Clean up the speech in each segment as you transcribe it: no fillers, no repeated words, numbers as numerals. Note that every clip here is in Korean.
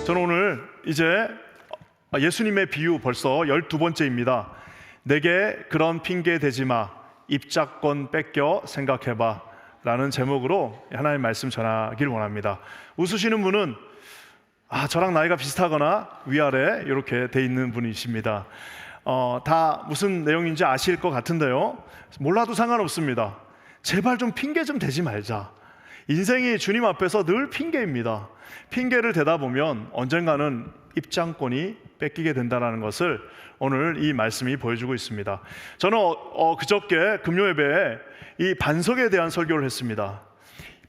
저는 오늘 이제 예수님의 비유 벌써 12번째입니다. 내게 그런 핑계 대지 마, 입자권 뺏겨 생각해봐 라는 제목으로 하나님의 말씀 전하기를 원합니다. 웃으시는 분은 저랑 나이가 비슷하거나 위아래 이렇게 돼 있는 분이십니다. 다 무슨 내용인지 아실 것 같은데요, 몰라도 상관없습니다. 제발 좀 핑계 좀 대지 말자. 인생이 주님 앞에서 늘 핑계입니다. 핑계를 대다 보면 언젠가는 입장권이 뺏기게 된다는 것을 오늘 이 말씀이 보여주고 있습니다. 저는 그저께 금요예배에 이 반석에 대한 설교를 했습니다.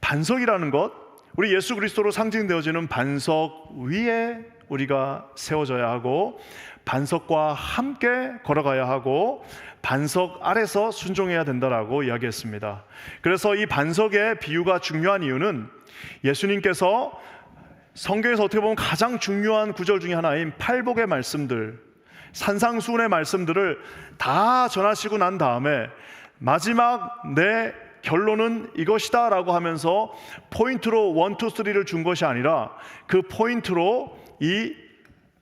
반석이라는 것, 우리 예수 그리스도로 상징되어지는 반석 위에 우리가 세워져야 하고, 반석과 함께 걸어가야 하고, 반석 아래서 순종해야 된다라고 이야기했습니다. 그래서 이 반석의 비유가 중요한 이유는 예수님께서 성경에서 어떻게 보면 가장 중요한 구절 중에 하나인 팔복의 말씀들, 산상수훈의 말씀들을 다 전하시고 난 다음에 마지막 내 결론은 이것이다 라고 하면서 포인트로 1, 2, 3를 준 것이 아니라 그 포인트로 이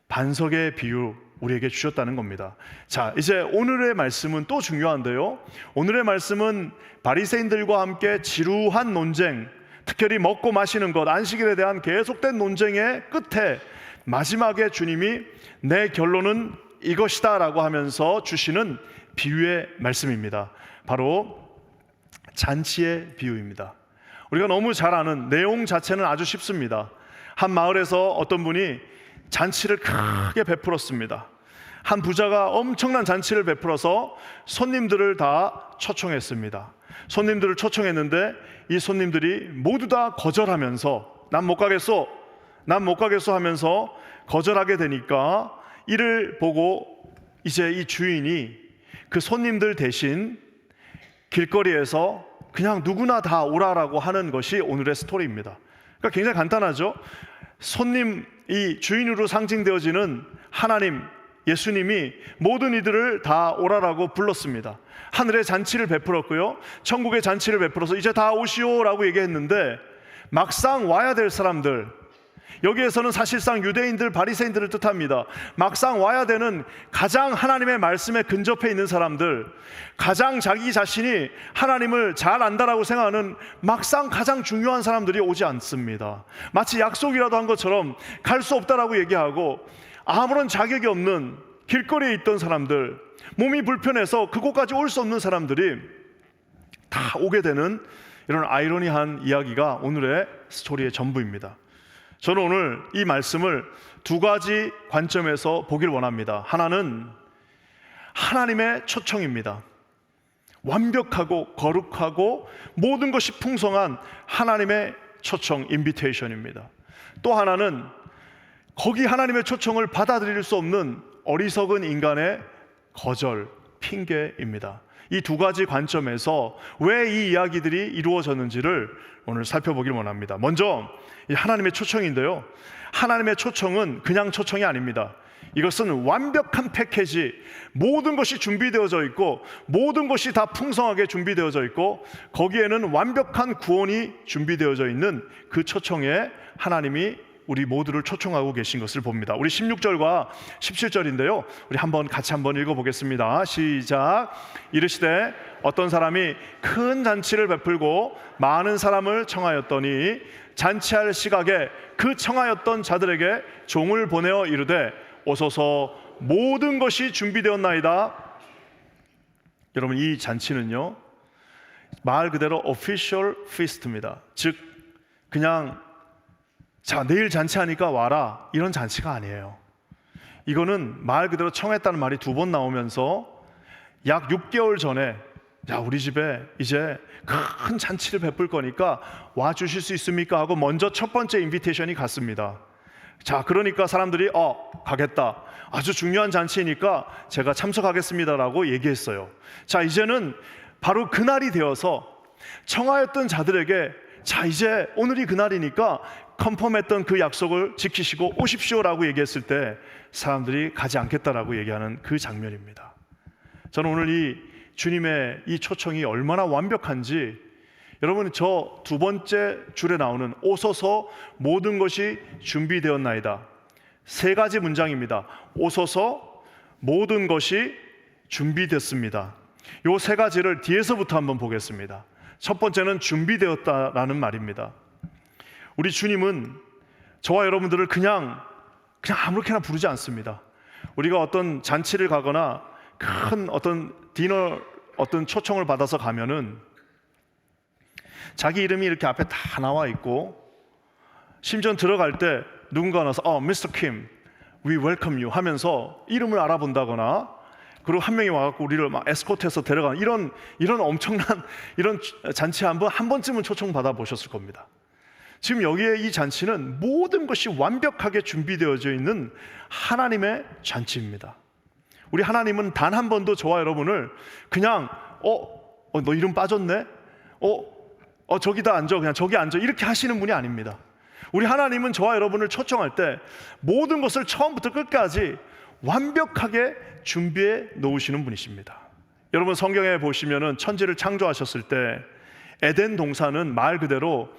반석의 비유 우리에게 주셨다는 겁니다. 자, 이제 오늘의 말씀은 또 중요한데요, 오늘의 말씀은 바리새인들과 함께 지루한 논쟁, 특별히 먹고 마시는 것, 안식일에 대한 계속된 논쟁의 끝에 마지막에 주님이 내 결론은 이것이다 라고 하면서 주시는 비유의 말씀입니다. 바로 잔치의 비유입니다. 우리가 너무 잘 아는 내용 자체는 아주 쉽습니다. 한 마을에서 어떤 분이 잔치를 크게 베풀었습니다. 한 부자가 엄청난 잔치를 베풀어서 손님들을 다 초청했습니다. 손님들을 초청했는데 이 손님들이 모두 다 거절하면서 난 못 가겠소 하면서 거절하게 되니까 이를 보고 이제 이 주인이 그 손님들 대신 길거리에서 그냥 누구나 다 오라라고 하는 것이 오늘의 스토리입니다. 그러니까 굉장히 간단하죠. 손님, 이 주인으로 상징되어지는 하나님, 예수님이 모든 이들을 다 오라라고 불렀습니다. 하늘의 잔치를 베풀었고요, 천국의 잔치를 베풀어서 이제 다 오시오라고 얘기했는데, 막상 와야 될 사람들, 여기에서는 사실상 유대인들, 바리새인들을 뜻합니다. 막상 와야 되는 가장 하나님의 말씀에 근접해 있는 사람들, 가장 자기 자신이 하나님을 잘 안다라고 생각하는 막상 가장 중요한 사람들이 오지 않습니다. 마치 약속이라도 한 것처럼 갈 수 없다라고 얘기하고, 아무런 자격이 없는 길거리에 있던 사람들, 몸이 불편해서 그곳까지 올 수 없는 사람들이 다 오게 되는 이런 아이러니한 이야기가 오늘의 스토리의 전부입니다. 저는 오늘 이 말씀을 두 가지 관점에서 보길 원합니다. 하나는 하나님의 초청입니다. 완벽하고 거룩하고 모든 것이 풍성한 하나님의 초청, 인비테이션입니다. 또 하나는 거기 하나님의 초청을 받아들일 수 없는 어리석은 인간의 거절, 핑계입니다. 이 두 가지 관점에서 왜 이 이야기들이 이루어졌는지를 오늘 살펴보길 원합니다. 먼저 하나님의 초청인데요, 하나님의 초청은 그냥 초청이 아닙니다. 이것은 완벽한 패키지, 모든 것이 준비되어져 있고 모든 것이 다 풍성하게 준비되어져 있고 거기에는 완벽한 구원이 준비되어져 있는 그 초청에 하나님이 우리 모두를 초청하고 계신 것을 봅니다. 우리 16절과 17절인데요, 우리 같이 한번 읽어보겠습니다. 시작. 이르시되 어떤 사람이 큰 잔치를 베풀고 많은 사람을 청하였더니 잔치할 시각에 그 청하였던 자들에게 종을 보내어 이르되 오소서, 모든 것이 준비되었나이다. 여러분, 이 잔치는요, 말 그대로 official feast입니다. 즉 그냥 내일 잔치하니까 와라, 이런 잔치가 아니에요. 이거는 말 그대로 청했다는 말이 두 번 나오면서 약 6개월 전에 우리 집에 이제 큰 잔치를 베풀 거니까 와 주실 수 있습니까? 하고 먼저 첫 번째 인비테이션이 갔습니다. 그러니까 사람들이 가겠다, 아주 중요한 잔치니까 제가 참석하겠습니다라고 얘기했어요. 이제는 바로 그날이 되어서 청하였던 자들에게 이제 오늘이 그날이니까 컨펌했던 그 약속을 지키시고 오십시오라고 얘기했을 때 사람들이 가지 않겠다라고 얘기하는 그 장면입니다. 저는 오늘 이 주님의 이 초청이 얼마나 완벽한지, 여러분, 저 두 번째 줄에 나오는 오소서, 모든 것이 준비되었나이다, 세 가지 문장입니다. 오소서 모든 것이 준비됐습니다. 요 세 가지를 뒤에서부터 한번 보겠습니다. 첫 번째는 준비되었다라는 말입니다. 우리 주님은 저와 여러분들을 그냥 아무렇게나 부르지 않습니다. 우리가 어떤 잔치를 가거나 큰 어떤 디너 어떤 초청을 받아서 가면은 자기 이름이 이렇게 앞에 다 나와 있고, 심지어 들어갈 때 누군가 나서 Mr. Kim, we welcome you 하면서 이름을 알아본다거나, 그리고 한 명이 와갖고 우리를 막 에스코트해서 데려가는 이런 엄청난 이런 잔치 한 번쯤은 초청 받아 보셨을 겁니다. 지금 여기에 이 잔치는 모든 것이 완벽하게 준비되어져 있는 하나님의 잔치입니다. 우리 하나님은 단 한 번도 저와 여러분을 그냥 너 이름 빠졌네? 저기다 앉아, 그냥 저기 앉아, 이렇게 하시는 분이 아닙니다. 우리 하나님은 저와 여러분을 초청할 때 모든 것을 처음부터 끝까지 완벽하게 준비해 놓으시는 분이십니다. 여러분, 성경에 보시면은 천지를 창조하셨을 때 에덴 동산은 말 그대로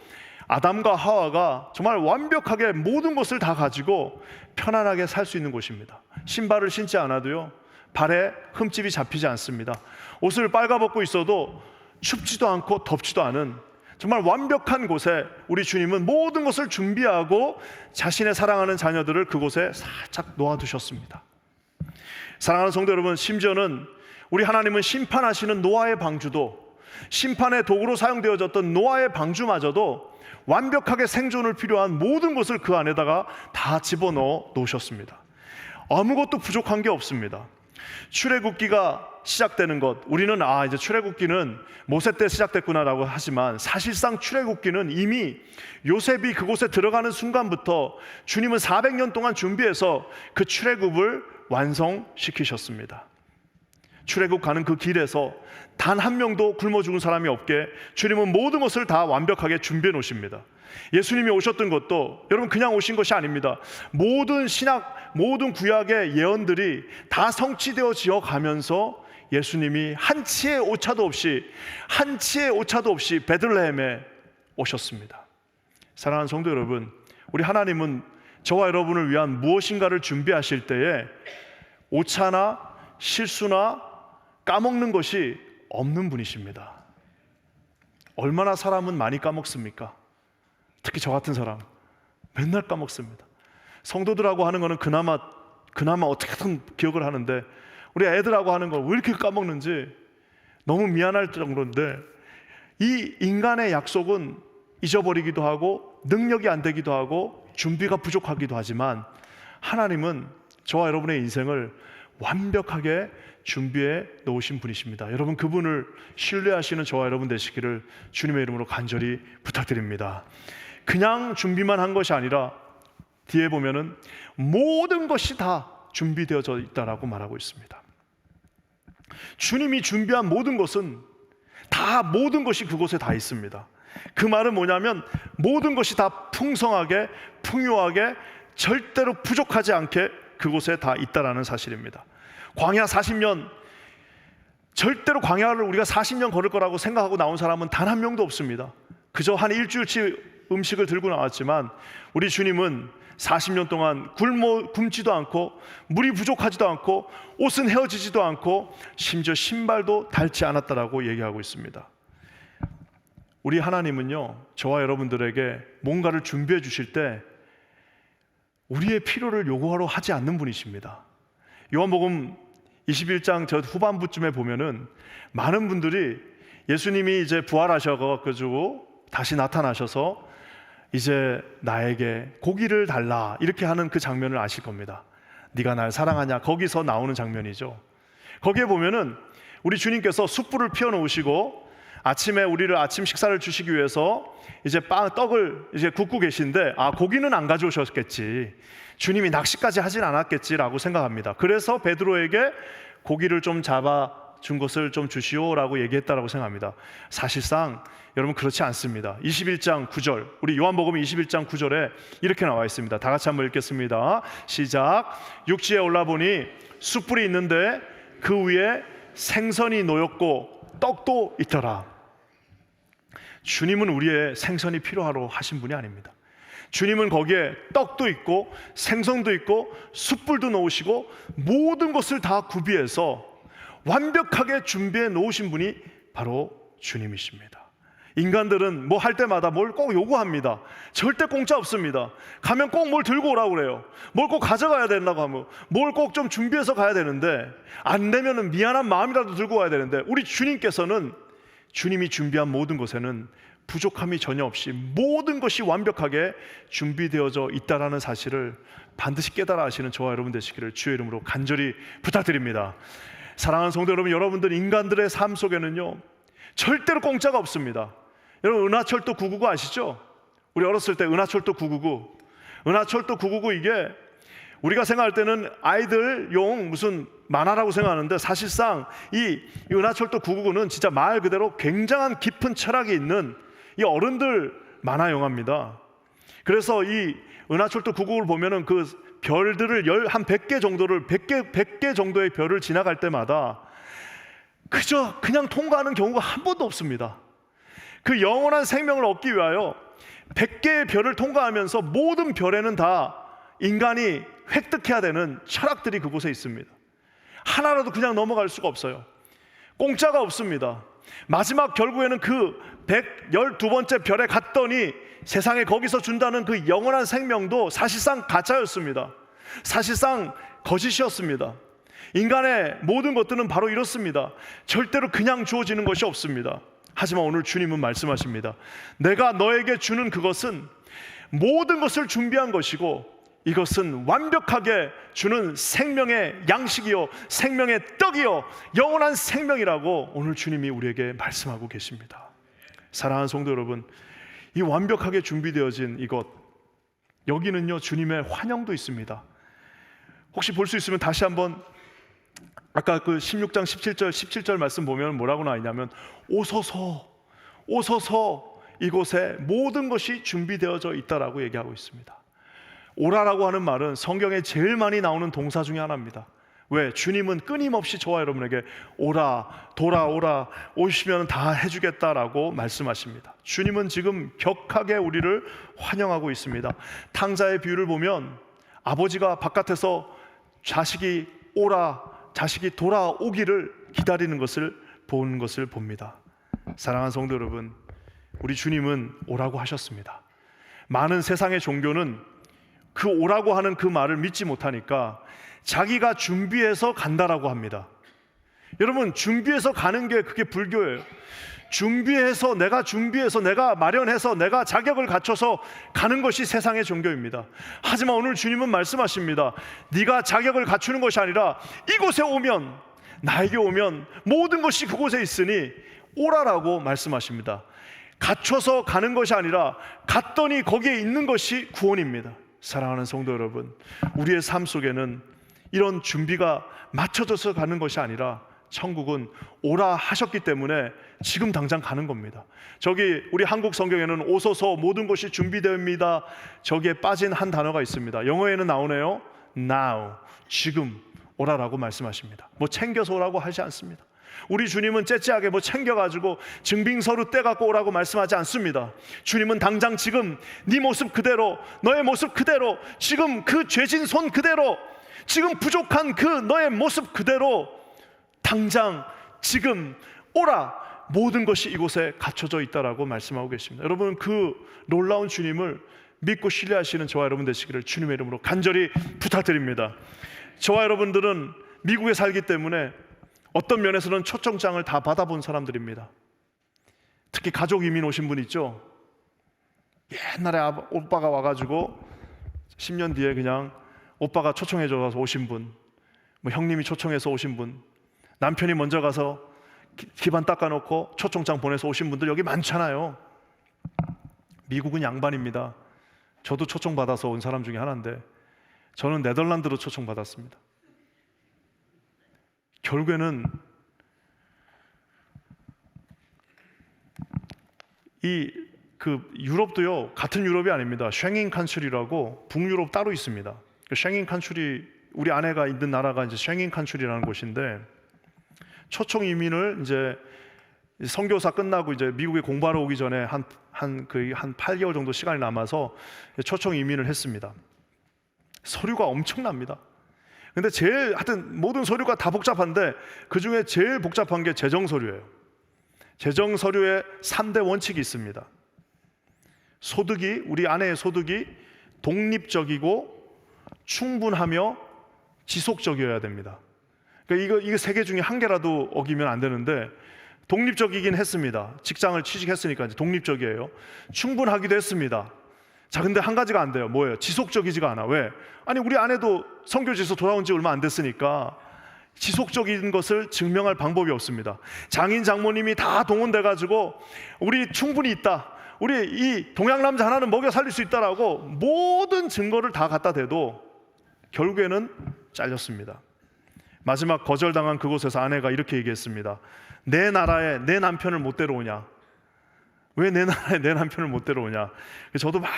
아담과 하와가 정말 완벽하게 모든 것을 다 가지고 편안하게 살 수 있는 곳입니다. 신발을 신지 않아도요, 발에 흠집이 잡히지 않습니다. 옷을 빨가벗고 있어도 춥지도 않고 덥지도 않은 정말 완벽한 곳에 우리 주님은 모든 것을 준비하고 자신의 사랑하는 자녀들을 그곳에 살짝 놓아두셨습니다. 사랑하는 성도 여러분, 심지어는 우리 하나님은 심판하시는 노아의 방주도, 심판의 도구로 사용되어졌던 노아의 방주마저도 완벽하게 생존을 필요한 모든 것을 그 안에다가 다 집어넣어 놓으셨습니다. 아무것도 부족한 게 없습니다. 출애굽기가 시작되는 것, 우리는 이제 출애굽기는 모세 때 시작됐구나라고 하지만, 사실상 출애굽기는 이미 요셉이 그곳에 들어가는 순간부터 주님은 400년 동안 준비해서 그 출애굽을 완성시키셨습니다. 출애굽 가는 그 길에서 단 한 명도 굶어 죽은 사람이 없게 주님은 모든 것을 다 완벽하게 준비해 놓으십니다. 예수님이 오셨던 것도 여러분 그냥 오신 것이 아닙니다. 모든 신약, 모든 구약의 예언들이 다 성취되어지어 가면서 예수님이 한치의 오차도 없이 베들레헴에 오셨습니다. 사랑하는 성도 여러분, 우리 하나님은 저와 여러분을 위한 무엇인가를 준비하실 때에 오차나 실수나 까먹는 것이 없는 분이십니다. 얼마나 사람은 많이 까먹습니까? 특히 저 같은 사람 맨날 까먹습니다. 성도들하고 하는 거는 그나마 어떻게든 기억을 하는데, 우리 애들하고 하는 걸 왜 이렇게 까먹는지 너무 미안할 정도인데, 이 인간의 약속은 잊어버리기도 하고 능력이 안 되기도 하고 준비가 부족하기도 하지만, 하나님은 저와 여러분의 인생을 완벽하게 준비해 놓으신 분이십니다. 여러분, 그분을 신뢰하시는 저와 여러분 되시기를 주님의 이름으로 간절히 부탁드립니다. 그냥 준비만 한 것이 아니라 뒤에 보면은 모든 것이 다 준비되어져 있다라고 말하고 있습니다. 주님이 준비한 모든 것은 모든 것이 그곳에 다 있습니다. 그 말은 뭐냐면 모든 것이 다 풍성하게, 풍요하게, 절대로 부족하지 않게 그곳에 다 있다라는 사실입니다. 광야 40년, 절대로 광야를 우리가 40년 걸을 거라고 생각하고 나온 사람은 단 한 명도 없습니다. 그저 한 일주일치 음식을 들고 나왔지만, 우리 주님은 40년 동안 굶지도 않고 물이 부족하지도 않고 옷은 헤어지지도 않고 심지어 신발도 닳지 않았다라고 얘기하고 있습니다. 우리 하나님은요, 저와 여러분들에게 뭔가를 준비해 주실 때 우리의 필요를 요구하러 하지 않는 분이십니다. 요한복음 21장 저 후반부쯤에 보면은 많은 분들이 예수님이 이제 부활하셔가지고 다시 나타나셔서 이제 나에게 고기를 달라 이렇게 하는 그 장면을 아실 겁니다. 네가 날 사랑하냐, 거기서 나오는 장면이죠. 거기에 보면은 우리 주님께서 숯불을 피워놓으시고 아침에 우리를 아침 식사를 주시기 위해서 이제 떡을 이제 굽고 계신데, 고기는 안 가져오셨겠지, 주님이 낚시까지 하진 않았겠지라고 생각합니다. 그래서 베드로에게 고기를 좀 잡아준 것을 좀 주시오라고 얘기했다라고 생각합니다. 사실상 여러분 그렇지 않습니다. 21장 9절, 우리 요한복음 21장 9절에 이렇게 나와 있습니다. 다 같이 한번 읽겠습니다. 시작. 육지에 올라보니 숯불이 있는데 그 위에 생선이 놓였고 떡도 있더라. 주님은 우리의 생선이 필요하러 하신 분이 아닙니다. 주님은 거기에 떡도 있고 생선도 있고 숯불도 놓으시고 모든 것을 다 구비해서 완벽하게 준비해 놓으신 분이 바로 주님이십니다. 인간들은 뭐 할 때마다 뭘 꼭 요구합니다. 절대 공짜 없습니다. 가면 꼭 뭘 들고 오라고 그래요. 뭘 꼭 가져가야 된다고 하면 뭘 꼭 좀 준비해서 가야 되는데, 안 되면은 미안한 마음이라도 들고 와야 되는데, 우리 주님께서는 주님이 준비한 모든 것에는 부족함이 전혀 없이 모든 것이 완벽하게 준비되어져 있다라는 사실을 반드시 깨달아 하시는 저와 여러분 되시기를 주의 이름으로 간절히 부탁드립니다. 사랑하는 성도 여러분, 여러분들 인간들의 삶 속에는요 절대로 공짜가 없습니다. 여러분 은하철도 999 아시죠? 우리 어렸을 때 은하철도 999 이게 우리가 생각할 때는 아이들용 무슨 만화라고 생각하는데, 사실상 이 은하철도 999는 진짜 말 그대로 굉장한 깊은 철학이 있는 이 어른들 만화 영화입니다. 그래서 이 은하철도 999를 보면은 그 별들을 한 100개 정도를 100개 정도의 별을 지나갈 때마다 그냥 통과하는 경우가 한 번도 없습니다. 그 영원한 생명을 얻기 위하여 100개의 별을 통과하면서 모든 별에는 다 인간이 획득해야 되는 철학들이 그곳에 있습니다. 하나라도 그냥 넘어갈 수가 없어요. 공짜가 없습니다. 마지막 결국에는 그 112번째 별에 갔더니 세상에 거기서 준다는 그 영원한 생명도 사실상 가짜였습니다. 사실상 거짓이었습니다. 인간의 모든 것들은 바로 이렇습니다. 절대로 그냥 주어지는 것이 없습니다. 하지만 오늘 주님은 말씀하십니다. 내가 너에게 주는 그것은 모든 것을 준비한 것이고, 이것은 완벽하게 주는 생명의 양식이요 생명의 떡이요 영원한 생명이라고 오늘 주님이 우리에게 말씀하고 계십니다. 사랑하는 성도 여러분, 이 완벽하게 준비되어진 이것, 여기는요 주님의 환영도 있습니다. 혹시 볼 수 있으면 다시 한번 아까 그 16장 17절 말씀 보면 뭐라고 나와 있냐면, 오소서 이곳에 모든 것이 준비되어져 있다라고 얘기하고 있습니다. 오라라고 하는 말은 성경에 제일 많이 나오는 동사 중에 하나입니다. 왜? 주님은 끊임없이 저와 여러분에게 오라, 돌아오라, 오시면 다 해주겠다라고 말씀하십니다. 주님은 지금 격하게 우리를 환영하고 있습니다. 탕자의 비유를 보면 아버지가 바깥에서 자식이 돌아오기를 기다리는 것을 보는 것을 봅니다. 사랑하는 성도 여러분, 우리 주님은 오라고 하셨습니다. 많은 세상의 종교는 그 오라고 하는 그 말을 믿지 못하니까 자기가 준비해서 간다라고 합니다. 여러분, 준비해서 가는 게 그게 불교예요. 내가 마련해서 내가 자격을 갖춰서 가는 것이 세상의 종교입니다. 하지만 오늘 주님은 말씀하십니다. 네가 자격을 갖추는 것이 아니라 이곳에 오면, 나에게 오면 모든 것이 그곳에 있으니 오라라고 말씀하십니다. 갖춰서 가는 것이 아니라 갔더니 거기에 있는 것이 구원입니다. 사랑하는 성도 여러분, 우리의 삶 속에는 이런 준비가 맞춰져서 가는 것이 아니라 천국은 오라 하셨기 때문에 지금 당장 가는 겁니다. 저기 우리 한국 성경에는 오소서 모든 것이 준비되옵니다, 저기에 빠진 한 단어가 있습니다. 영어에는 나오네요. Now, 지금 오라라고 말씀하십니다. 뭐 챙겨서 오라고 하지 않습니다. 우리 주님은 째째하게 뭐 챙겨가지고 증빙서류 떼갖고 오라고 말씀하지 않습니다. 주님은 당장 지금 네 모습 그대로, 너의 모습 그대로, 지금 그 죄진 손 그대로, 지금 부족한 그 너의 모습 그대로 당장 지금 오라, 모든 것이 이곳에 갖춰져 있다라고 말씀하고 계십니다. 여러분, 그 놀라운 주님을 믿고 신뢰하시는 저와 여러분 되시기를 주님의 이름으로 간절히 부탁드립니다. 저와 여러분들은 미국에 살기 때문에 어떤 면에서는 초청장을 다 받아본 사람들입니다. 특히 가족 이민 오신 분 있죠? 옛날에 오빠가 와가지고 10년 뒤에 그냥 오빠가 초청해줘서 오신 분, 뭐 형님이 초청해서 오신 분, 남편이 먼저 가서 기반 닦아놓고 초청장 보내서 오신 분들 여기 많잖아요. 미국은 양반입니다. 저도 초청받아서 온 사람 중에 하나인데, 저는 네덜란드로 초청받았습니다. 결국에는 유럽도요 같은 유럽이 아닙니다. 쉥잉 칸츄리라고 북유럽 따로 있습니다. 쉥잉 칸츄리, 우리 아내가 있는 나라가 이제 쉥잉 칸츄리라는 곳인데, 초청 이민을 이제 선교사 끝나고 이제 미국에 공부하러 오기 전에 한 8개월 정도 시간이 남아서 초청 이민을 했습니다. 서류가 엄청납니다. 근데 하여튼 모든 서류가 다 복잡한데 그 중에 제일 복잡한 게 재정 서류예요. 재정 서류에 3대 원칙이 있습니다. 우리 아내의 소득이 독립적이고 충분하며 지속적이어야 됩니다. 그러니까 이거 3개 중에 한 개라도 어기면 안 되는데, 독립적이긴 했습니다. 직장을 취직했으니까 이제 독립적이에요. 충분하기도 했습니다. 자, 근데 한 가지가 안 돼요. 뭐예요? 지속적이지가 않아. 왜? 아니, 우리 아내도 선교지에서 돌아온 지 얼마 안 됐으니까 지속적인 것을 증명할 방법이 없습니다. 장인 장모님이 다 동원돼 가지고 우리 충분히 있다, 우리 이 동양 남자 하나는 먹여 살릴 수 있다라고 모든 증거를 다 갖다 대도 결국에는 잘렸습니다. 마지막 거절당한 그곳에서 아내가 이렇게 얘기했습니다. 내 나라에 내 남편을 못 데려오냐? 왜 내 나라에 내 남편을 못 데려오냐? 저도 막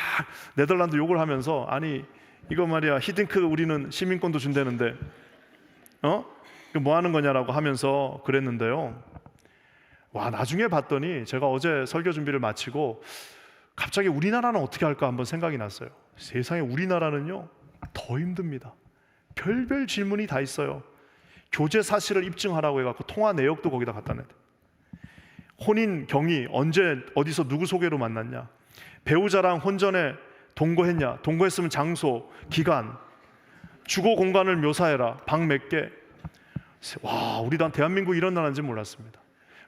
네덜란드 욕을 하면서, 아니 이거 말이야, 히딩크 우리는 시민권도 준다는데 뭐 하는 거냐라고 하면서 그랬는데요. 와, 나중에 봤더니 제가 어제 설교 준비를 마치고 갑자기 우리나라는 어떻게 할까 한번 생각이 났어요. 세상에 우리나라는요 더 힘듭니다. 별별 질문이 다 있어요. 교제 사실을 입증하라고 해갖고 통화 내역도 거기다 갖다 내. 혼인 경위, 언제 어디서 누구 소개로 만났냐, 배우자랑 혼전에 동거했냐, 동거했으면 장소, 기간, 주거 공간을 묘사해라, 방 몇 개. 와, 우리 대한민국 이런 나라인지 몰랐습니다.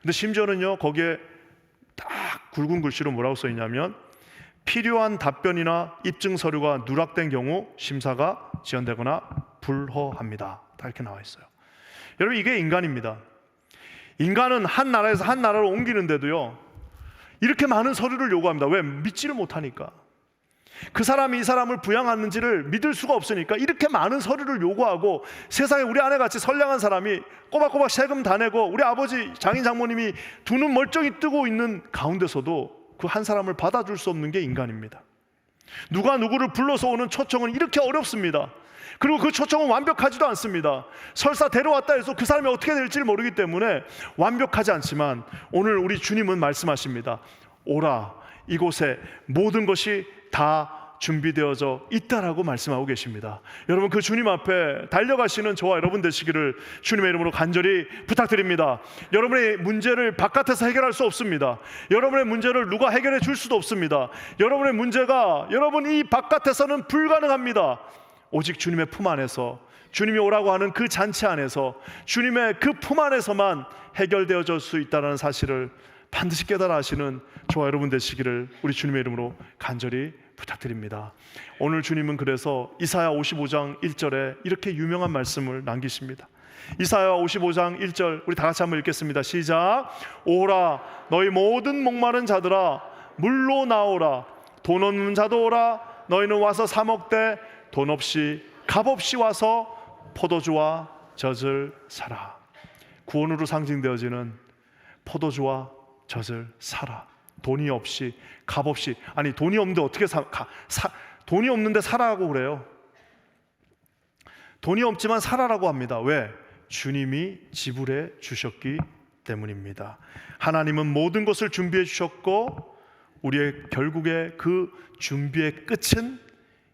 근데 심지어는요 거기에 딱 굵은 글씨로 뭐라고 써 있냐면, 필요한 답변이나 입증 서류가 누락된 경우 심사가 지연되거나 불허합니다. 다 이렇게 나와 있어요. 여러분, 이게 인간입니다. 인간은 한 나라에서 한 나라로 옮기는데도요 이렇게 많은 서류를 요구합니다. 왜? 믿지를 못하니까. 그 사람이 이 사람을 부양하는지를 믿을 수가 없으니까 이렇게 많은 서류를 요구하고, 세상에 우리 아내같이 선량한 사람이 꼬박꼬박 세금 다 내고 우리 아버지 장인 장모님이 두 눈 멀쩡히 뜨고 있는 가운데서도 그 한 사람을 받아줄 수 없는 게 인간입니다. 누가 누구를 불러서 오는 초청은 이렇게 어렵습니다. 그리고 그 초청은 완벽하지도 않습니다. 설사 데려왔다 해서 그 사람이 어떻게 될지를 모르기 때문에 완벽하지 않지만, 오늘 우리 주님은 말씀하십니다. 오라, 이곳에 모든 것이 다 준비되어져 있다라고 말씀하고 계십니다. 여러분, 그 주님 앞에 달려가시는 저와 여러분 되시기를 주님의 이름으로 간절히 부탁드립니다. 여러분의 문제를 바깥에서 해결할 수 없습니다. 여러분의 문제를 누가 해결해 줄 수도 없습니다. 여러분의 문제가 여러분 이 바깥에서는 불가능합니다. 오직 주님의 품 안에서, 주님이 오라고 하는 그 잔치 안에서, 주님의 그 품 안에서만 해결되어질 수 있다는 사실을 반드시 깨달아 하시는 저와 여러분 되시기를 우리 주님의 이름으로 간절히 부탁드립니다. 오늘 주님은 그래서 이사야 55장 1절에 이렇게 유명한 말씀을 남기십니다. 이사야 55장 1절 우리 다 같이 한번 읽겠습니다. 시작. 오라, 너희 모든 목마른 자들아 물로 나오라. 돈 없는 자도 오라. 너희는 와서 사 먹되 돈 없이 값 없이 와서 포도주와 젖을 사라. 구원으로 상징되어지는 포도주와 젖을 사라. 돈이 없이, 값 없이. 아니, 돈이 없는데 어떻게 돈이 없는데 사라고 그래요. 돈이 없지만 사라라고 합니다. 왜? 주님이 지불해 주셨기 때문입니다. 하나님은 모든 것을 준비해 주셨고, 우리의 결국에 그 준비의 끝은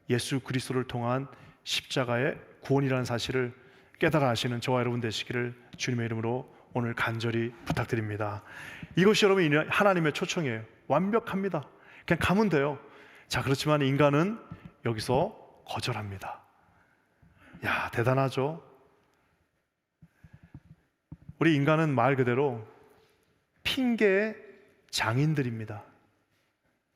예수 그리스도를 통한 십자가의 구원이라는 사실을 깨달아 하시는 저와 여러분 되시기를 주님의 이름으로 오늘 간절히 부탁드립니다. 이것이 여러분 하나님의 초청이에요. 완벽합니다. 그냥 가면 돼요. 자, 그렇지만 인간은 여기서 거절합니다. 야, 대단하죠? 우리 인간은 말 그대로 핑계의 장인들입니다.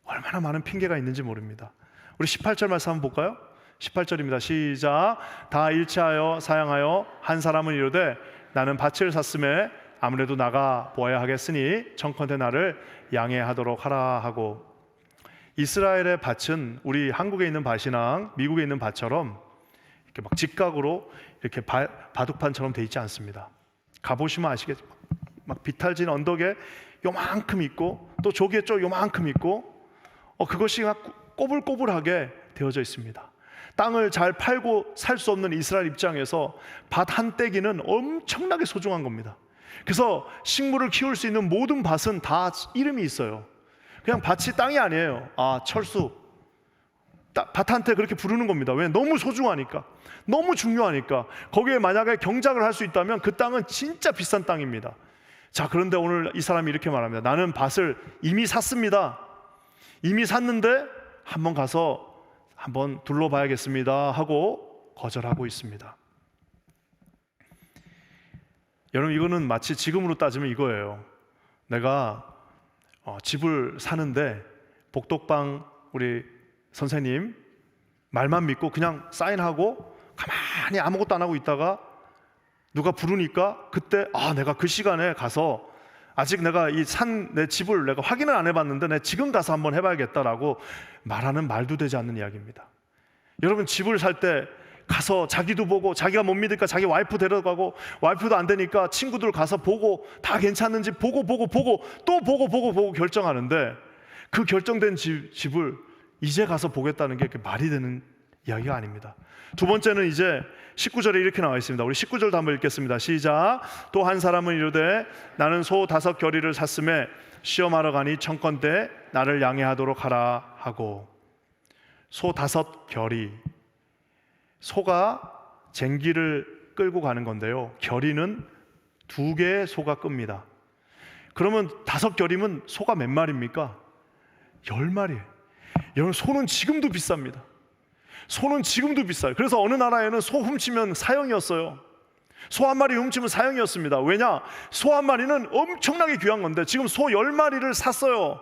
얼마나 많은 핑계가 있는지 모릅니다. 우리 18절 말씀 한번 볼까요? 18절입니다. 시작. 다 일치하여 사양하여 한 사람은 이르되 나는 밭을 샀음에 아무래도 나가 보아야 하겠으니 청컨대 나를 양해하도록 하라 하고. 이스라엘의 밭은 우리 한국에 있는 밭이나 미국에 있는 밭처럼 이렇게 막 직각으로 이렇게 바둑판처럼 돼 있지 않습니다. 가보시면 아시겠지만 막 비탈진 언덕에 요만큼 있고 또 조기에 좀 요만큼 있고 그것이 막 꼬불꼬불하게 되어져 있습니다. 땅을 잘 팔고 살 수 없는 이스라엘 입장에서 밭 한 떼기는 엄청나게 소중한 겁니다. 그래서 식물을 키울 수 있는 모든 밭은 다 이름이 있어요. 그냥 밭이 땅이 아니에요. 철수. 밭한테 그렇게 부르는 겁니다. 왜? 너무 소중하니까, 너무 중요하니까. 거기에 만약에 경작을 할 수 있다면 그 땅은 진짜 비싼 땅입니다. 자, 그런데 오늘 이 사람이 이렇게 말합니다. 나는 밭을 이미 샀습니다. 이미 샀는데 한번 가서 한번 둘러봐야겠습니다 하고 거절하고 있습니다. 여러분, 이거는 마치 지금으로 따지면 이거예요. 내가 집을 사는데 복덕방 우리 선생님 말만 믿고 그냥 사인하고 가만히 아무것도 안 하고 있다가 누가 부르니까 그때 내가 그 시간에 가서 아직 내가 이 산 내 집을 내가 확인을 안 해봤는데 내가 지금 가서 한번 해봐야겠다라고 말하는 말도 되지 않는 이야기입니다. 여러분, 집을 살 때 가서 자기도 보고, 자기가 못 믿으니까 자기 와이프 데려가고, 와이프도 안 되니까 친구들 가서 보고 다 괜찮은지 보고 또 보고 결정하는데, 그 결정된 집을 이제 가서 보겠다는 게 말이 되는 이야기가 아닙니다. 두 번째는 이제 19절에 이렇게 나와 있습니다. 우리 19절도 한번 읽겠습니다. 시작. 또 한 사람은 이르되 나는 소 5 겨리를 샀음에 시험하러 가니 청컨대 나를 양해하도록 하라 하고. 소 5 겨리, 소가 쟁기를 끌고 가는 건데요, 겨리는 2개의 소가 끕니다. 그러면 5 겨리면 소가 몇 마리입니까? 10마리. 여러분, 소는 지금도 비쌉니다. 소는 지금도 비싸요. 그래서 어느 나라에는 소 훔치면 사형이었어요. 소 한 마리 훔치면 사형이었습니다. 왜냐? 소 한 마리는 엄청나게 귀한 건데 지금 소 10마리를 샀어요.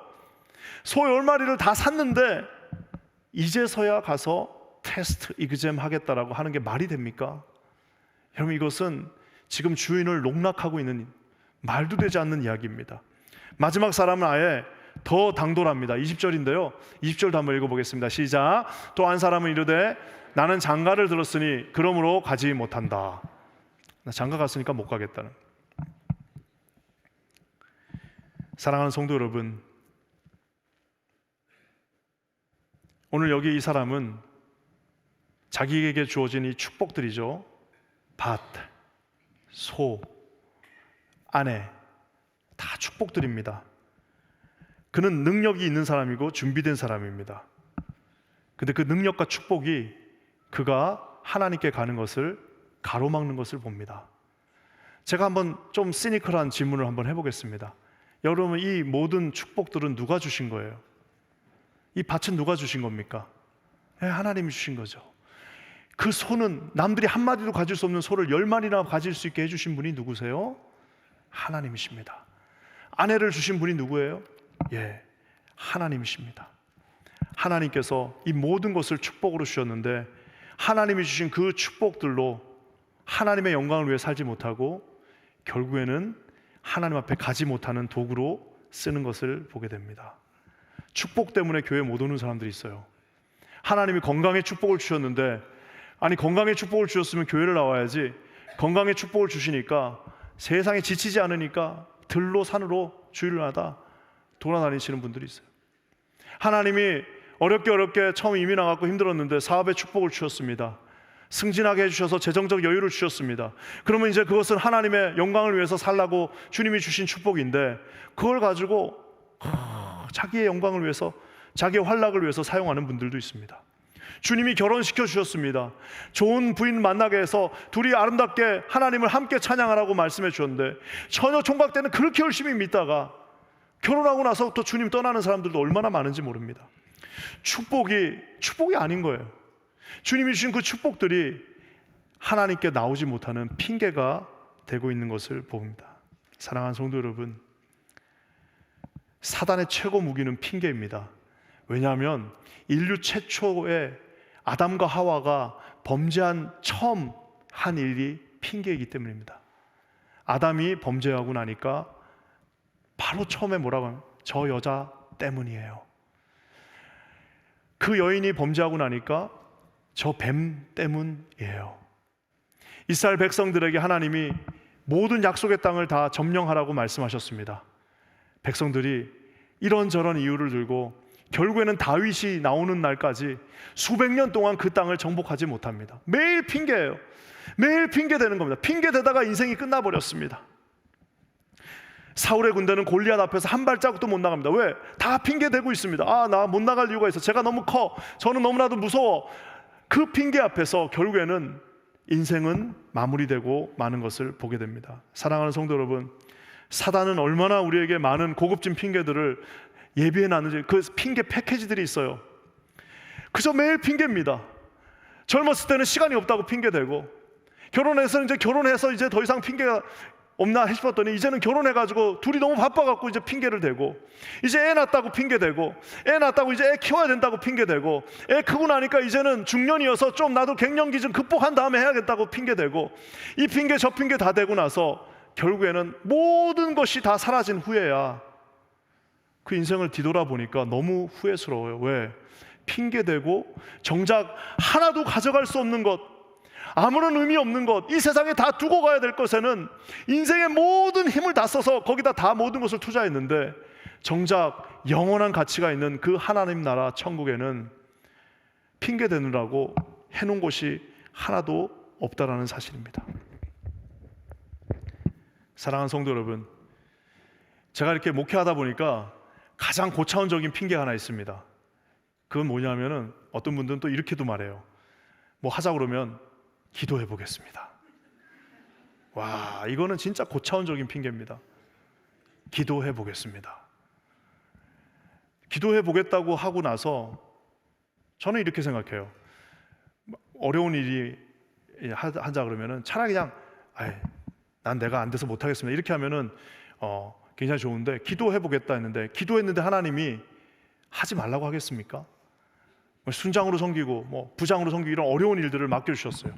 소 10마리를 다 샀는데 이제서야 가서 테스트 이그잼 하겠다라고 하는 게 말이 됩니까? 여러분, 이것은 지금 주인을 농락하고 있는 말도 되지 않는 이야기입니다. 마지막 사람은 아예 더 당돌합니다. 20절인데요 20절도 한번 읽어보겠습니다. 시작. 또 한 사람은 이르되 나는 장가를 들었으니 그러므로 가지 못한다. 나 장가 갔으니까 못 가겠다는. 사랑하는 성도 여러분, 오늘 여기 이 사람은 자기에게 주어진 이 축복들이죠, 밭, 소, 아내, 다 축복들입니다. 그는 능력이 있는 사람이고 준비된 사람입니다. 근데 그 능력과 축복이 그가 하나님께 가는 것을 가로막는 것을 봅니다. 제가 한번 좀 시니컬한 질문을 한번 해보겠습니다. 여러분, 이 모든 축복들은 누가 주신 거예요? 이 밭은 누가 주신 겁니까? 하나님이 주신 거죠. 그 소는 남들이 한마디도 가질 수 없는 소를 10마리나 가질 수 있게 해주신 분이 누구세요? 하나님이십니다. 아내를 주신 분이 누구예요? 하나님이십니다. 하나님께서 이 모든 것을 축복으로 주셨는데 하나님이 주신 그 축복들로 하나님의 영광을 위해 살지 못하고 결국에는 하나님 앞에 가지 못하는 도구로 쓰는 것을 보게 됩니다. 축복 때문에 교회 못 오는 사람들이 있어요. 하나님이 건강의 축복을 주셨는데, 아니 건강의 축복을 주셨으면 교회를 나와야지, 건강의 축복을 주시니까 세상에 지치지 않으니까 들로 산으로 주일마다 돌아다니시는 분들이 있어요. 하나님이 어렵게 처음 이민 와갖고 힘들었는데 사업의 축복을 주셨습니다. 승진하게 해주셔서 재정적 여유를 주셨습니다. 그러면 이제 그것은 하나님의 영광을 위해서 살라고 주님이 주신 축복인데 그걸 가지고 자기의 영광을 위해서, 자기의 활락을 위해서 사용하는 분들도 있습니다. 주님이 결혼시켜 주셨습니다. 좋은 부인 만나게 해서 둘이 아름답게 하나님을 함께 찬양하라고 말씀해 주셨는데 처녀 총각 때는 그렇게 열심히 믿다가 결혼하고 나서부터 주님 떠나는 사람들도 얼마나 많은지 모릅니다. 축복이 아닌 거예요. 주님이 주신 그 축복들이 하나님께 나오지 못하는 핑계가 되고 있는 것을 봅니다. 사랑하는 성도 여러분, 사단의 최고 무기는 핑계입니다. 왜냐하면 인류 최초의 아담과 하와가 범죄한 처음 한 일이 핑계이기 때문입니다. 아담이 범죄하고 나니까 바로 처음에 뭐라고 하면 저 여자 때문이에요. 그 여인이 범죄하고 나니까 저 뱀 때문이에요. 이스라엘 백성들에게 하나님이 모든 약속의 땅을 다 점령하라고 말씀하셨습니다. 백성들이 이런저런 이유를 들고 결국에는 다윗이 나오는 날까지 수백 년 동안 그 땅을 정복하지 못합니다. 매일 핑계예요. 매일 핑계 되는 겁니다. 핑계 대다가 인생이 끝나버렸습니다. 사울의 군대는 골리앗 앞에서 한 발자국도 못 나갑니다. 왜? 다 핑계 대고 있습니다. 나 못 나갈 이유가 있어. 제가 너무 커. 저는 너무나도 무서워. 그 핑계 앞에서 결국에는 인생은 마무리되고 마는 것을 보게 됩니다. 사랑하는 성도 여러분, 사단은 얼마나 우리에게 많은 고급진 핑계들을 예비해 놨는지, 그 핑계 패키지들이 있어요. 그저 매일 핑계입니다. 젊었을 때는 시간이 없다고 핑계대고, 결혼해서 이제 더 이상 핑계가 없나 싶었더니 이제는 결혼해가지고 둘이 너무 바빠갖고 이제 핑계를 대고, 이제 애 낳았다고 핑계대고, 애 낳았다고 이제 애 키워야 된다고 핑계대고, 애 크고 나니까 이제는 중년이어서 좀 나도 갱년기 좀 극복한 다음에 해야겠다고 핑계대고, 이 핑계 저 핑계 다 대고 나서 결국에는 모든 것이 다 사라진 후에야 그 인생을 뒤돌아보니까 너무 후회스러워요. 왜? 핑계대고 정작 하나도 가져갈 수 없는 것, 아무런 의미 없는 것, 이 세상에 다 두고 가야 될 것에는 인생의 모든 힘을 다 써서 거기다 다 모든 것을 투자했는데, 정작 영원한 가치가 있는 그 하나님 나라 천국에는 핑계대느라고 해놓은 곳이 하나도 없다라는 사실입니다. 사랑하는 성도 여러분, 제가 이렇게 목회하다 보니까 가장 고차원적인 핑계가 하나 있습니다. 그건 뭐냐면은, 어떤 분들은 또 이렇게도 말해요. 뭐 하자 그러면 기도해 보겠습니다. 와, 이거는 진짜 고차원적인 핑계입니다. 기도해 보겠습니다. 기도해 보겠다고 하고 나서 저는 이렇게 생각해요. 어려운 일이 하자 그러면은 차라리 그냥 난 내가 안 돼서 못 하겠습니다, 이렇게 하면은 굉장히 좋은데, 기도해 보겠다 했는데, 기도했는데 하나님이 하지 말라고 하겠습니까? 순장으로 섬기고 뭐 부장으로 섬기고 이런 어려운 일들을 맡겨주셨어요.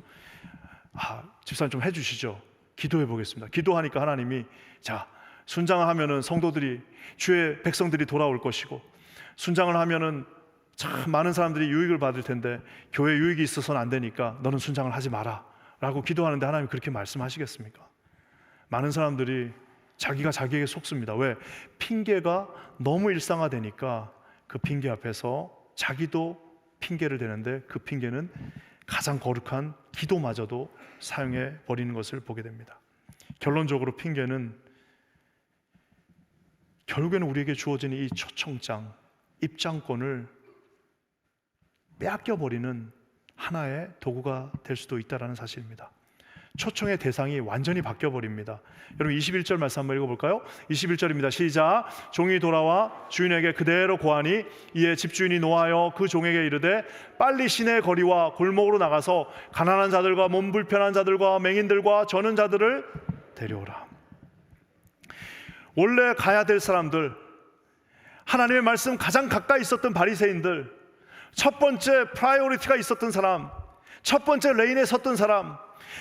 집사님 좀 해주시죠. 기도해 보겠습니다. 기도하니까 하나님이, 자, 순장을 하면은 성도들이, 주의 백성들이 돌아올 것이고, 순장을 하면은 참 많은 사람들이 유익을 받을 텐데 교회 유익이 있어서는 안 되니까 너는 순장을 하지 마라 라고 기도하는데, 하나님이 그렇게 말씀하시겠습니까? 많은 사람들이 자기가 자기에게 속습니다. 왜? 핑계가 너무 일상화되니까 그 핑계 앞에서 자기도 핑계를 대는데, 그 핑계는 가장 거룩한 기도마저도 사용해 버리는 것을 보게 됩니다. 결론적으로 핑계는 결국에는 우리에게 주어진 이 초청장, 입장권을 빼앗겨 버리는 하나의 도구가 될 수도 있다는 사실입니다. 초청의 대상이 완전히 바뀌어 버립니다. 여러분 21절 말씀 한번 읽어볼까요? 21절입니다. 시작. 종이 돌아와 주인에게 그대로 고하니, 이에 집주인이 노하여 그 종에게 이르되, 빨리 시내 거리와 골목으로 나가서 가난한 자들과 몸 불편한 자들과 맹인들과 저는 자들을 데려오라. 원래 가야 될 사람들, 하나님의 말씀 가장 가까이 있었던 바리새인들, 첫 번째 프라이오리티가 있었던 사람, 첫 번째 레인에 섰던 사람,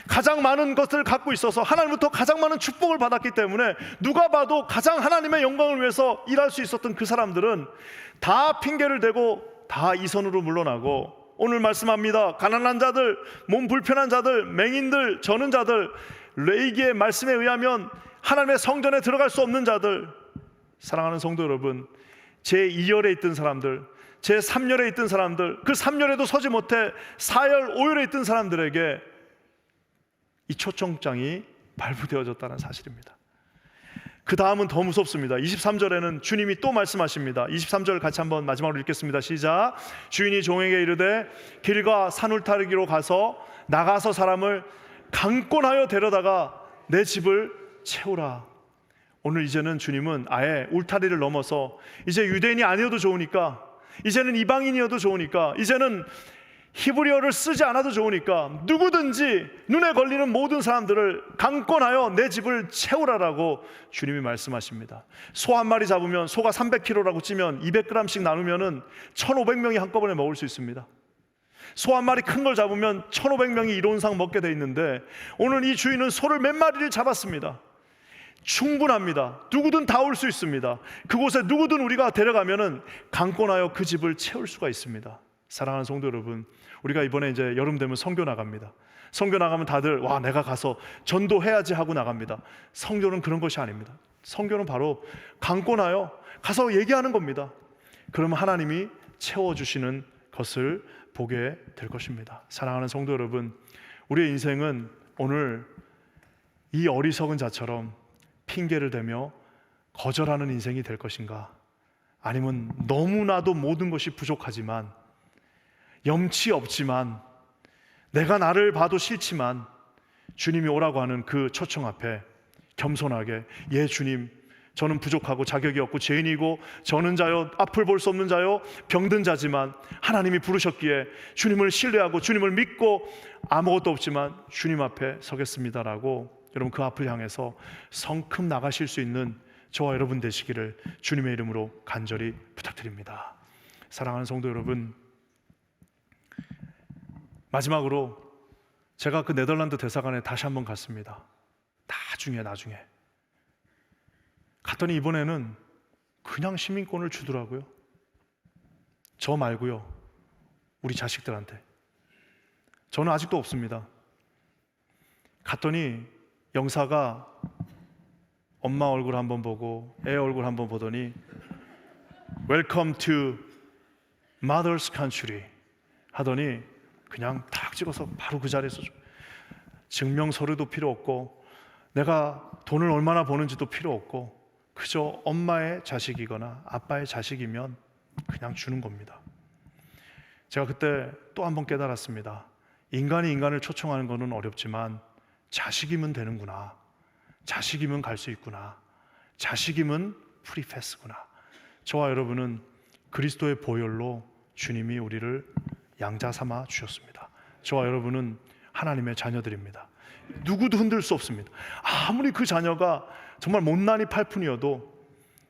가장 많은 것을 갖고 있어서 하나님부터 가장 많은 축복을 받았기 때문에 누가 봐도 가장 하나님의 영광을 위해서 일할 수 있었던 그 사람들은 다 핑계를 대고 다 이선으로 물러나고, 오늘 말씀합니다. 가난한 자들, 몸 불편한 자들, 맹인들, 저는 자들, 레이기의 말씀에 의하면 하나님의 성전에 들어갈 수 없는 자들, 사랑하는 성도 여러분, 제2열에 있던 사람들, 제3열에 있던 사람들, 그 3열에도 서지 못해 4열, 5열에 있던 사람들에게 이 초청장이 발부되어졌다는 사실입니다. 그 다음은 더 무섭습니다. 23절에는 주님이 또 말씀하십니다. 23절 같이 한번 마지막으로 읽겠습니다. 시작. 주인이 종에게 이르되, 길과 산 울타리로 가서 나가서 사람을 강권하여 데려다가 내 집을 채우라. 오늘 이제는 주님은 아예 울타리를 넘어서, 이제 유대인이 아니어도 좋으니까, 이제는 이방인이어도 좋으니까, 이제는 히브리어를 쓰지 않아도 좋으니까 누구든지 눈에 걸리는 모든 사람들을 강권하여 내 집을 채우라라고 주님이 말씀하십니다. 소 한 마리 잡으면, 소가 300kg라고 찌면 200g씩 나누면은 1,500명이 한꺼번에 먹을 수 있습니다. 소 한 마리 큰 걸 잡으면 1,500명이 이론상 먹게 돼 있는데, 오늘 이 주인은 소를 몇 마리를 잡았습니다. 충분합니다. 누구든 다 올 수 있습니다. 그곳에 누구든 우리가 데려가면은 강권하여 그 집을 채울 수가 있습니다. 사랑하는 성도 여러분, 우리가 이번에 이제 여름 되면 선교 나갑니다. 선교 나가면 다들 와, 내가 가서 전도해야지 하고 나갑니다. 선교는 그런 것이 아닙니다. 선교는 바로 강권하여 가서 얘기하는 겁니다. 그러면 하나님이 채워주시는 것을 보게 될 것입니다. 사랑하는 성도 여러분, 우리의 인생은 오늘 이 어리석은 자처럼 핑계를 대며 거절하는 인생이 될 것인가? 아니면 너무나도 모든 것이 부족하지만, 염치 없지만, 내가 나를 봐도 싫지만 주님이 오라고 하는 그 초청 앞에 겸손하게, 예 주님, 저는 부족하고 자격이 없고 죄인이고 저는 자요, 앞을 볼 수 없는 자요, 병든 자지만 하나님이 부르셨기에 주님을 신뢰하고 주님을 믿고 아무것도 없지만 주님 앞에 서겠습니다라고, 여러분 그 앞을 향해서 성큼 나가실 수 있는 저와 여러분 되시기를 주님의 이름으로 간절히 부탁드립니다. 사랑하는 성도 여러분, 마지막으로 제가 그 네덜란드 대사관에 다시 한번 갔습니다. 나중에 갔더니 이번에는 그냥 시민권을 주더라고요. 저 말고요, 우리 자식들한테. 저는 아직도 없습니다. 갔더니 영사가 엄마 얼굴 한번 보고 애 얼굴 한번 보더니 Welcome to Mother's Country 하더니 그냥 탁 찍어서 바로 그 자리에서 증명서류도 필요 없고 내가 돈을 얼마나 버는지도 필요 없고 그저 엄마의 자식이거나 아빠의 자식이면 그냥 주는 겁니다. 제가 그때 또 한 번 깨달았습니다. 인간이 인간을 초청하는 것은 어렵지만 자식이면 되는구나, 자식이면 갈 수 있구나, 자식이면 프리패스구나. 저와 여러분은 그리스도의 보혈로 주님이 우리를 양자 삼아 주셨습니다. 저와 여러분은 하나님의 자녀들입니다. 누구도 흔들 수 없습니다. 아무리 그 자녀가 정말 못난이 팔푼이어도,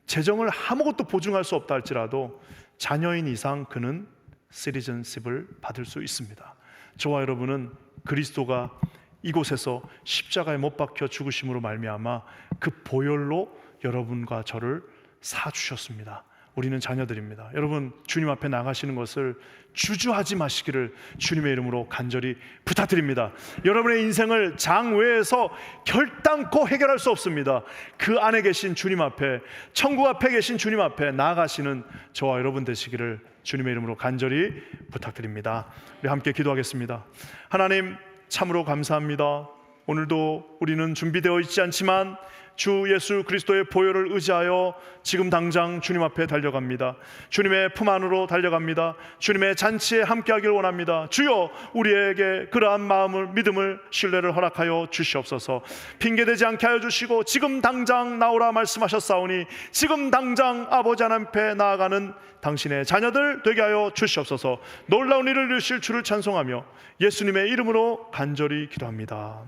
재정을 아무것도 보증할 수 없다 할지라도 자녀인 이상 그는 시티즌십을 받을 수 있습니다. 저와 여러분은 그리스도가 이곳에서 십자가에 못 박혀 죽으심으로 말미암아 그 보혈로 여러분과 저를 사주셨습니다. 우리는 자녀들입니다. 여러분, 주님 앞에 나가시는 것을 주저하지 마시기를 주님의 이름으로 간절히 부탁드립니다. 여러분의 인생을 장외에서 결단코 해결할 수 없습니다. 그 안에 계신 주님 앞에, 천국 앞에 계신 주님 앞에 나아가시는 저와 여러분 되시기를 주님의 이름으로 간절히 부탁드립니다. 우리 함께 기도하겠습니다. 하나님, 참으로 감사합니다. 오늘도 우리는 준비되어 있지 않지만 주 예수 그리스도의 보혈을 의지하여 지금 당장 주님 앞에 달려갑니다. 주님의 품 안으로 달려갑니다. 주님의 잔치에 함께하길 원합니다. 주여, 우리에게 그러한 마음을, 믿음을, 신뢰를 허락하여 주시옵소서. 핑계대지 않게 하여 주시고 지금 당장 나오라 말씀하셨사오니 지금 당장 아버지 하나님 앞에 나아가는 당신의 자녀들 되게 하여 주시옵소서. 놀라운 일을 이루실 주를 찬송하며 예수님의 이름으로 간절히 기도합니다.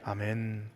아멘.